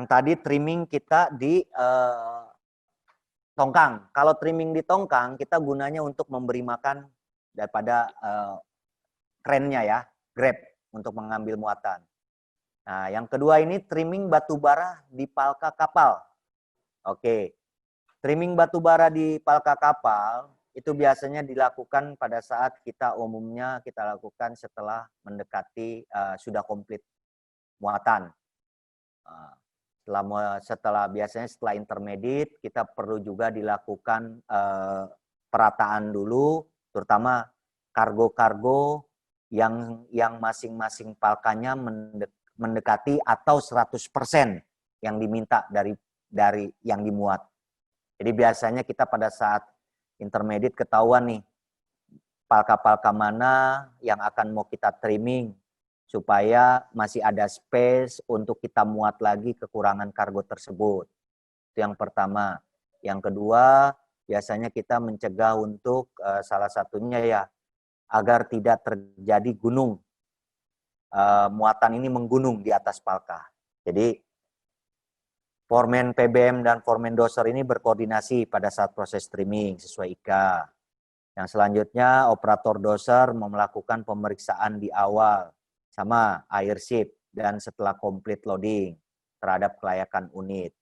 tadi trimming kita di tongkang. Kalau trimming di tongkang, kita gunanya untuk memberi makan daripada krennya ya, grab untuk mengambil muatan. Nah, yang kedua ini trimming batu bara di palka kapal. Oke, trimming batu bara di palka kapal itu biasanya dilakukan pada saat kita umumnya kita lakukan setelah mendekati sudah komplit muatan. Biasanya setelah intermediate kita perlu juga dilakukan perataan dulu, terutama kargo-kargo yang masing-masing palkanya mendekati atau 100% yang diminta dari yang dimuat. Jadi biasanya kita pada saat intermediate ketahuan nih palka-palka mana yang akan mau kita trimming supaya masih ada space untuk kita muat lagi kekurangan kargo tersebut. Itu yang pertama. Yang kedua, biasanya kita mencegah untuk salah satunya ya agar tidak terjadi gunung. Muatan ini menggunung di atas palka. Jadi foreman PBM dan foreman doser ini berkoordinasi pada saat proses trimming sesuai IK. Yang selanjutnya operator doser melakukan pemeriksaan di awal sama airship dan setelah komplit loading terhadap kelayakan unit.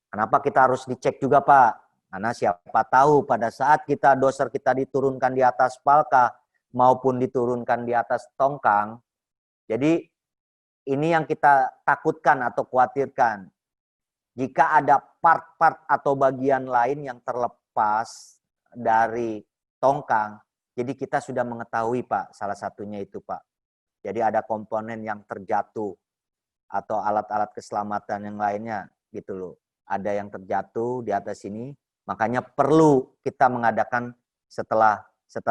Kenapa kita harus dicek juga Pak? Karena siapa tahu pada saat doser kita diturunkan di atas palka maupun diturunkan di atas tongkang, jadi ini yang kita takutkan atau khawatirkan. Jika ada part-part atau bagian lain yang terlepas dari tongkang, jadi kita sudah mengetahui Pak, salah satunya itu Pak. Jadi ada komponen yang terjatuh atau alat-alat keselamatan yang lainnya gitu loh. Ada yang terjatuh di atas sini, makanya perlu kita mengadakan setelah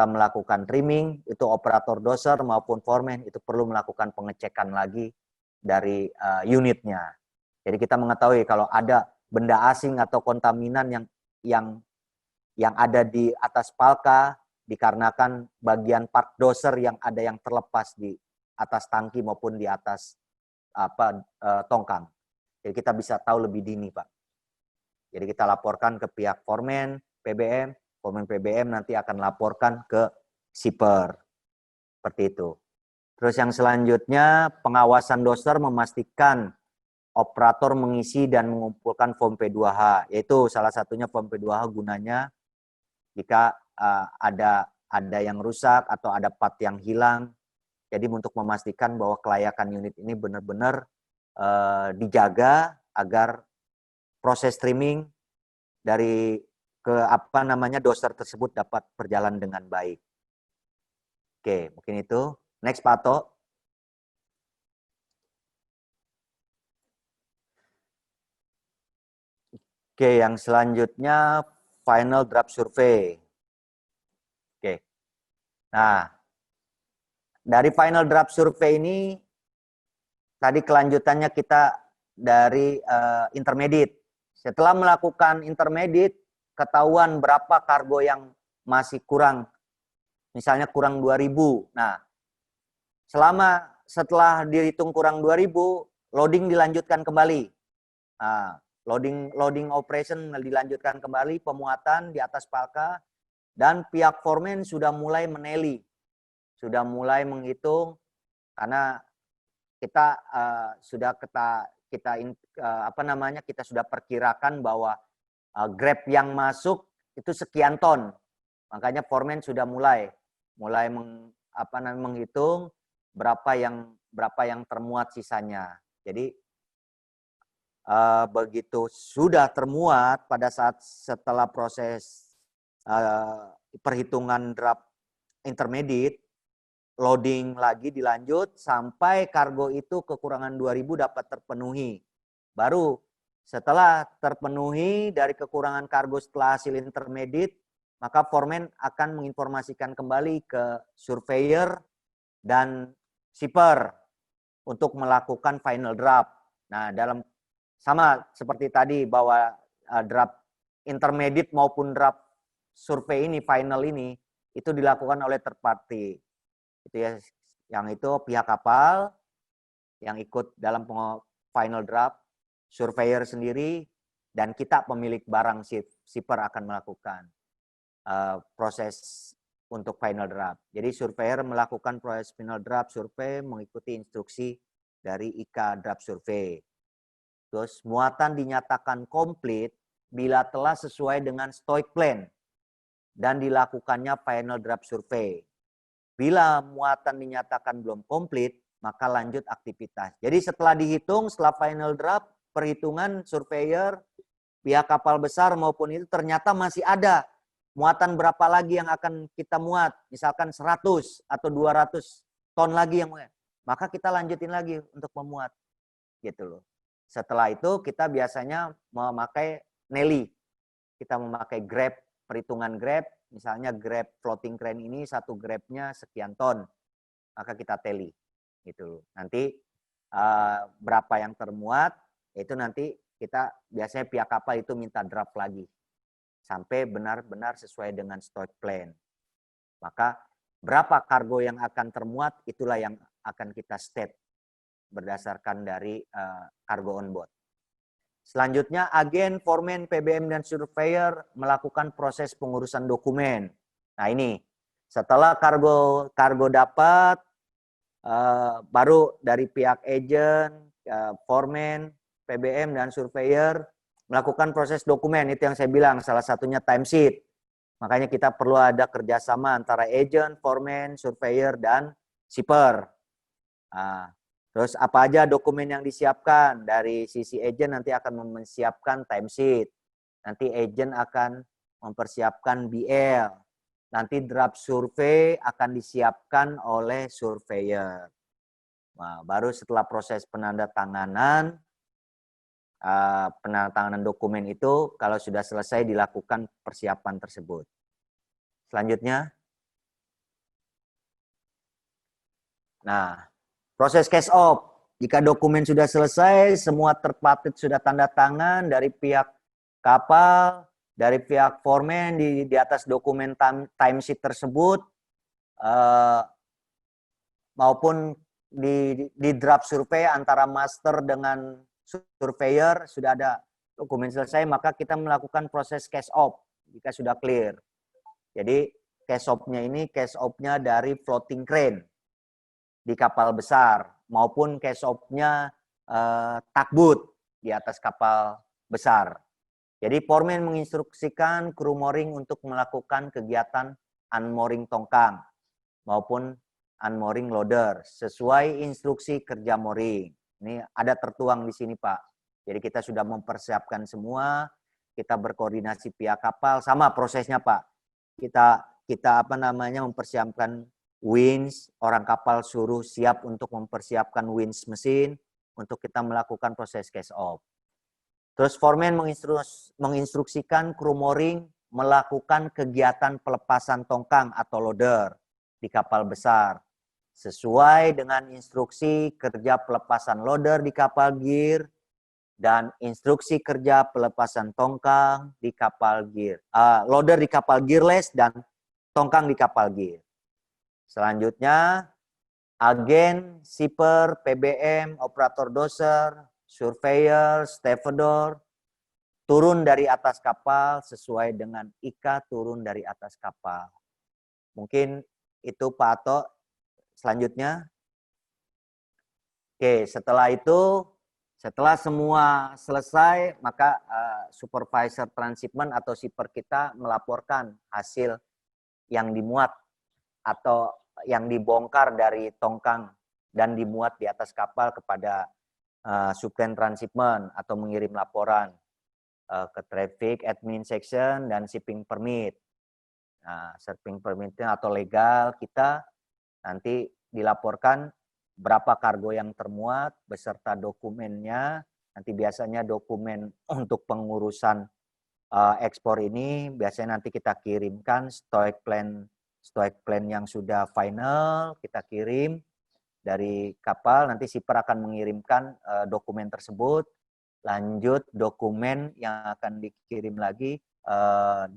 melakukan trimming, itu operator doser maupun foreman itu perlu melakukan pengecekan lagi dari unitnya. Jadi kita mengetahui kalau ada benda asing atau kontaminan yang ada di atas palka dikarenakan bagian part doser yang ada yang terlepas di atas tangki maupun di atas tongkang. Jadi kita bisa tahu lebih dini, Pak. Jadi kita laporkan ke pihak foreman PBM nanti akan laporkan ke shipper. Seperti itu. Terus yang selanjutnya pengawasan doser memastikan operator mengisi dan mengumpulkan form P2H, yaitu salah satunya form P2H gunanya jika ada yang rusak atau ada part yang hilang. Jadi untuk memastikan bahwa kelayakan unit ini benar-benar dijaga agar proses trimming dari doser tersebut dapat berjalan dengan baik. Oke, mungkin itu. Next Pak Ato. Oke, yang selanjutnya final draft survey. Oke. Nah, dari final draft survey ini tadi kelanjutannya kita dari intermediate. Setelah melakukan intermediate, ketahuan berapa kargo yang masih kurang. Misalnya kurang 2.000. Nah, setelah dihitung kurang 2.000, loading dilanjutkan kembali. Nah, loading operation dilanjutkan kembali, pemuatan di atas palka, dan pihak foreman sudah mulai meneli, sudah mulai menghitung karena kita kita sudah perkirakan bahwa grab yang masuk itu sekian ton, makanya foreman sudah mulai menghitung berapa yang termuat sisanya. Jadi begitu sudah termuat pada saat setelah proses perhitungan draft intermediate, loading lagi dilanjut sampai kargo itu kekurangan 2.000 dapat terpenuhi. Baru setelah terpenuhi dari kekurangan kargo setelah hasil intermediate, maka foreman akan menginformasikan kembali ke surveyor dan shipper untuk melakukan final draft. Nah, sama seperti tadi bahwa draft intermediate maupun draft survei ini, final ini, itu dilakukan oleh third party. Itu ya, yang itu pihak kapal yang ikut dalam final draft surveyor sendiri, dan kita pemilik barang shipper akan melakukan proses untuk final draft. Jadi surveyor melakukan proses final draft survei mengikuti instruksi dari IKA Draft Survey. Terus muatan dinyatakan komplit bila telah sesuai dengan stoic plan dan dilakukannya final draft survei. Bila muatan dinyatakan belum komplit, maka lanjut aktivitas. Jadi setelah dihitung, setelah final draft, perhitungan surveyor, pihak kapal besar maupun itu ternyata masih ada muatan berapa lagi yang akan kita muat, misalkan 100 atau 200 ton lagi yang muat, maka kita lanjutin lagi untuk memuat, gitu loh. Setelah itu kita biasanya memakai Nelly, kita memakai grab, perhitungan grab, misalnya grab floating crane ini satu grabnya sekian ton, maka kita tally, gitu loh. Nanti berapa yang termuat, itu nanti kita biasanya pihak kapal itu minta draft lagi sampai benar-benar sesuai dengan stock plan. Maka berapa kargo yang akan termuat, itulah yang akan kita state berdasarkan dari kargo on board. Selanjutnya, agen, foreman, PBM, dan surveyor melakukan proses pengurusan dokumen. Nah ini, setelah kargo dapat, baru dari pihak agent, foreman, PBM, dan surveyor melakukan proses dokumen. Itu yang saya bilang, salah satunya timesheet. Makanya kita perlu ada kerjasama antara agent, foreman, surveyor, dan shipper. Terus apa aja dokumen yang disiapkan? Dari sisi agent nanti akan mempersiapkan timesheet. Nanti agent akan mempersiapkan BL. Nanti draft survei akan disiapkan oleh surveyor. Nah, baru setelah proses penandatanganan dokumen itu, kalau sudah selesai dilakukan persiapan tersebut. Selanjutnya, nah, proses cash off. Jika dokumen sudah selesai, semua terpatut sudah tanda tangan dari pihak kapal, dari pihak foreman di atas dokumen timesheet tersebut, maupun di draft survei antara master dengan surveyor sudah ada dokumen selesai, maka kita melakukan proses cash off jika sudah clear. Jadi cash off-nya ini cash off-nya dari floating crane di kapal besar maupun cash off-nya tugboat di atas kapal besar. Jadi foreman menginstruksikan kru mooring untuk melakukan kegiatan unmooring tongkang maupun unmooring loader sesuai instruksi kerja mooring. Ini ada tertuang di sini, Pak. Jadi kita sudah mempersiapkan semua, kita berkoordinasi pihak kapal, sama prosesnya, Pak. Kita mempersiapkan winch, orang kapal suruh siap untuk mempersiapkan winch mesin untuk kita melakukan proses cash off. Terus foreman menginstruksikan kru mooring melakukan kegiatan pelepasan tongkang atau loader di kapal besar sesuai dengan instruksi kerja pelepasan loader di kapal gear dan instruksi kerja pelepasan tongkang di kapal gear. Loader di kapal gearless dan tongkang di kapal gear. Selanjutnya, agen, shipper, PBM, operator doser, surveyor, stevedore turun dari atas kapal sesuai dengan IKA turun dari atas kapal. Mungkin itu Pak Ato. Selanjutnya, oke, setelah itu, setelah semua selesai, maka supervisor transshipment atau shipper kita melaporkan hasil yang dimuat atau yang dibongkar dari tongkang dan dimuat di atas kapal kepada subclaim transshipment atau mengirim laporan ke traffic admin section dan shipping permit. Nah, shipping permitnya atau legal kita nanti dilaporkan berapa kargo yang termuat beserta dokumennya. Nanti biasanya dokumen untuk pengurusan ekspor ini biasanya nanti kita kirimkan stock plan yang sudah final kita kirim dari kapal. Nanti shipper akan mengirimkan dokumen tersebut. Lanjut dokumen yang akan dikirim lagi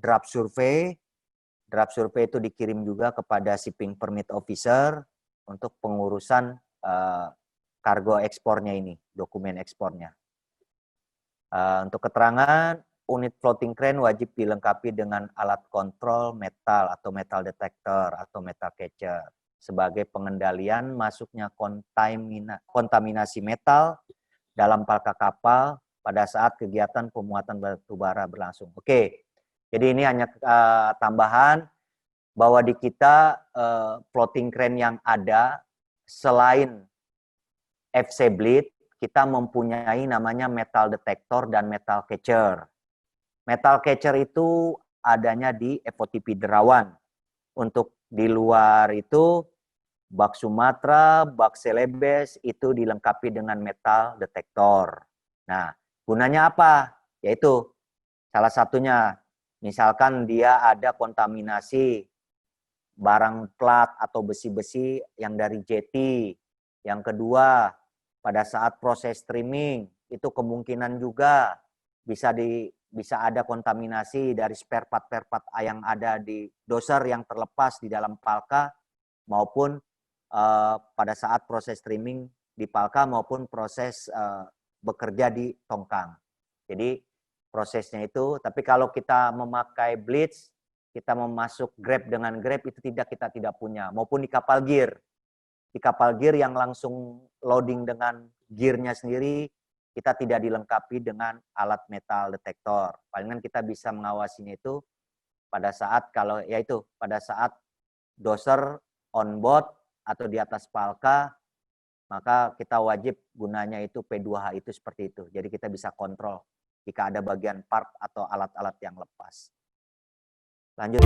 draft survei. Draft survei itu dikirim juga kepada shipping permit officer untuk pengurusan kargo ekspornya ini, dokumen ekspornya. Untuk keterangan, unit floating crane wajib dilengkapi dengan alat kontrol metal atau metal detector atau metal catcher sebagai pengendalian masuknya kontaminasi metal dalam palka kapal pada saat kegiatan pemuatan batu bara berlangsung. Oke, jadi ini hanya tambahan bahwa di kita floating crane yang ada selain FC bleed, kita mempunyai namanya metal detector dan metal catcher. Metal catcher itu adanya di FOTP Derawan. Untuk di luar itu, Bak Sumatera, Bak Celebes itu dilengkapi dengan metal detector. Nah, gunanya apa? Yaitu salah satunya, misalkan dia ada kontaminasi barang plat atau besi-besi yang dari jeti. Yang kedua, pada saat proses streaming itu kemungkinan juga bisa ada kontaminasi dari spare part yang ada di doser yang terlepas di dalam palka maupun pada saat proses streaming di palka maupun proses bekerja di tongkang. Jadi prosesnya itu, tapi kalau kita memakai blitz, kita memasuk grab dengan grab itu kita tidak punya, maupun di kapal gear. Di kapal gear yang langsung loading dengan gearnya sendiri, kita tidak dilengkapi dengan alat metal detector. Palingan kita bisa mengawasinya itu pada saat pada saat doser on board atau di atas palka, maka kita wajib gunanya itu P2H itu seperti itu. Jadi kita bisa kontrol jika ada bagian part atau alat-alat yang lepas. Lanjut.